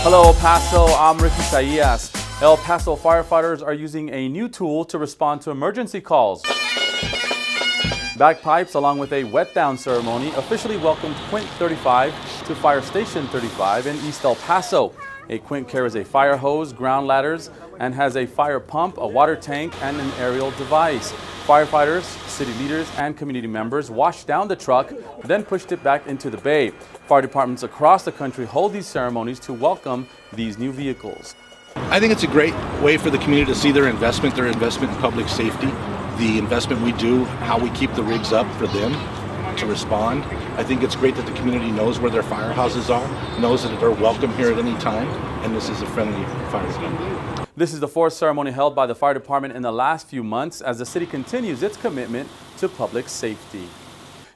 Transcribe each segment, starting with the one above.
Hello, El Paso. I'm Ricky Saillas. El Paso firefighters are using a new tool to respond to emergency calls. Bagpipes, along with a wet-down ceremony, officially welcomed Quint 35 to Fire Station 35 in East El Paso. A Quint carries a fire hose, ground ladders, and has a fire pump, a water tank, and an aerial device. Firefighters, city leaders, and community members washed down the truck, then pushed it back into the bay. Fire departments across the country hold these ceremonies to welcome these new vehicles. I think it's a great way for the community to see their investment in public safety, the investment we do, how we keep the rigs up for them to respond. I think it's great that the community knows where their firehouses are, knows that they're welcome here at any time, and this is a friendly fire department. This is the fourth ceremony held by the fire department in the last few months as the city continues its commitment to public safety.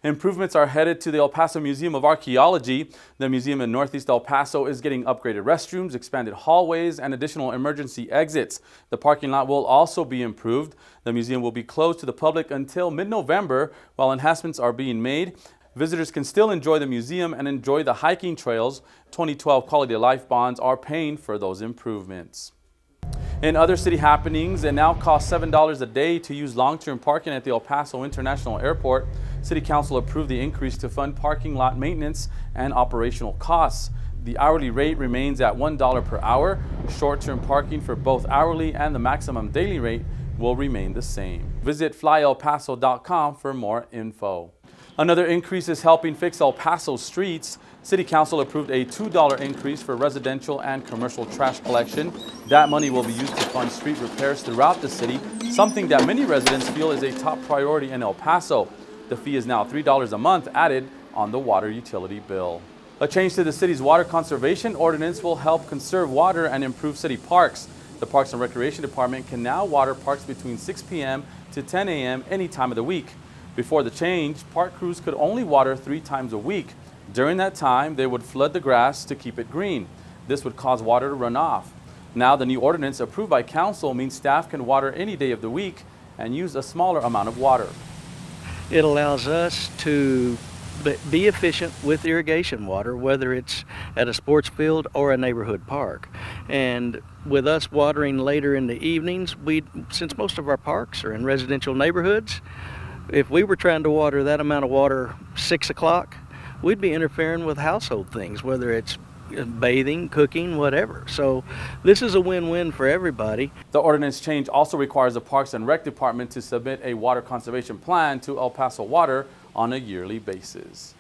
Improvements are headed to the El Paso Museum of Archaeology. The museum in Northeast El Paso is getting upgraded restrooms, expanded hallways, and additional emergency exits. The parking lot will also be improved. The museum will be closed to the public until mid-November while enhancements are being made. Visitors can still enjoy the museum and enjoy the hiking trails. 2012 Quality of Life bonds are paying for those improvements. In other city happenings, it now costs $7 a day to use long-term parking at the El Paso International Airport. City Council approved the increase to fund parking lot maintenance and operational costs. The hourly rate remains at $1 per hour. Short-term parking for both hourly and the maximum daily rate will remain the same. Visit flyelpaso.com for more info. Another increase is helping fix El Paso streets. City Council approved a $2 increase for residential and commercial trash collection. That money will be used to fund street repairs throughout the city, something that many residents feel is a top priority in El Paso. The fee is now $3 a month added on the water utility bill. A change to the city's water conservation ordinance will help conserve water and improve city parks. The Parks and Recreation Department can now water parks between 6 p.m. to 10 a.m. any time of the week. Before the change, park crews could only water 3 times a week. During that time, they would flood the grass to keep it green. This would cause water to run off. Now, the new ordinance approved by council means staff can water any day of the week and use a smaller amount of water. It allows us to be efficient with irrigation water, whether it's at a sports field or a neighborhood park. And with us watering later in the evenings, since most of our parks are in residential neighborhoods, if we were trying to water that amount of water 6 o'clock, we'd be interfering with household things, whether it's bathing, cooking, whatever. So this is a win-win for everybody. The ordinance change also requires the Parks and Rec Department to submit a water conservation plan to El Paso Water on a yearly basis.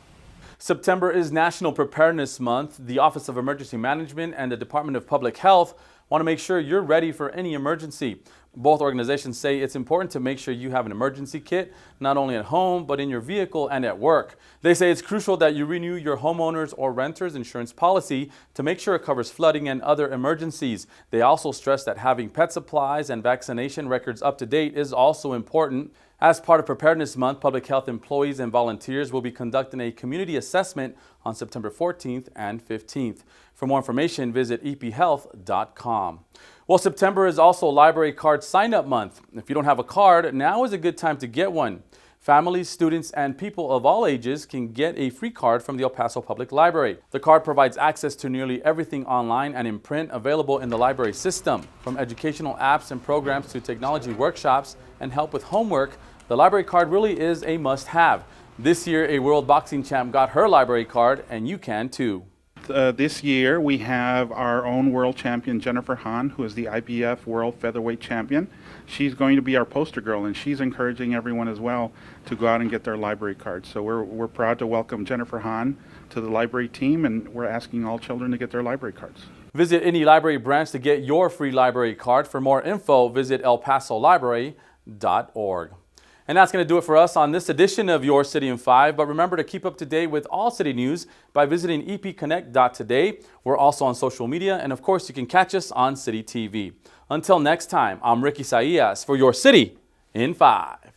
September is National Preparedness Month. The Office of Emergency Management and the Department of Public Health want to make sure you're ready for any emergency. Both organizations say it's important to make sure you have an emergency kit, not only at home, but in your vehicle and at work. They say it's crucial that you renew your homeowner's or renter's insurance policy to make sure it covers flooding and other emergencies. They also stress that having pet supplies and vaccination records up to date is also important. As part of Preparedness Month, public health employees and volunteers will be conducting a community assessment on September 14th and 15th. For more information, visit ephealth.com. Well, September is also Library Card Sign-Up Month. If you don't have a card, now is a good time to get one. Families, students, and people of all ages can get a free card from the El Paso Public Library. The card provides access to nearly everything online and in print available in the library system. From educational apps and programs to technology workshops and help with homework, the library card really is a must-have. This year, a world boxing champ got her library card, and you can too. This year we have our own world champion Jennifer Hahn, who is the IBF World Featherweight Champion. She's going to be our poster girl, and she's encouraging everyone as well to go out and get their library cards. So we're proud to welcome Jennifer Hahn to the library team, and we're asking all children to get their library cards. Visit any library branch to get your free library card. For more info, visit elpasolibrary.org. And that's going to do it for us on this edition of Your City in 5. But remember to keep up to date with all city news by visiting epconnect.today. We're also on social media, and of course, you can catch us on City TV. Until next time, I'm Ricky Saillas for Your City in 5.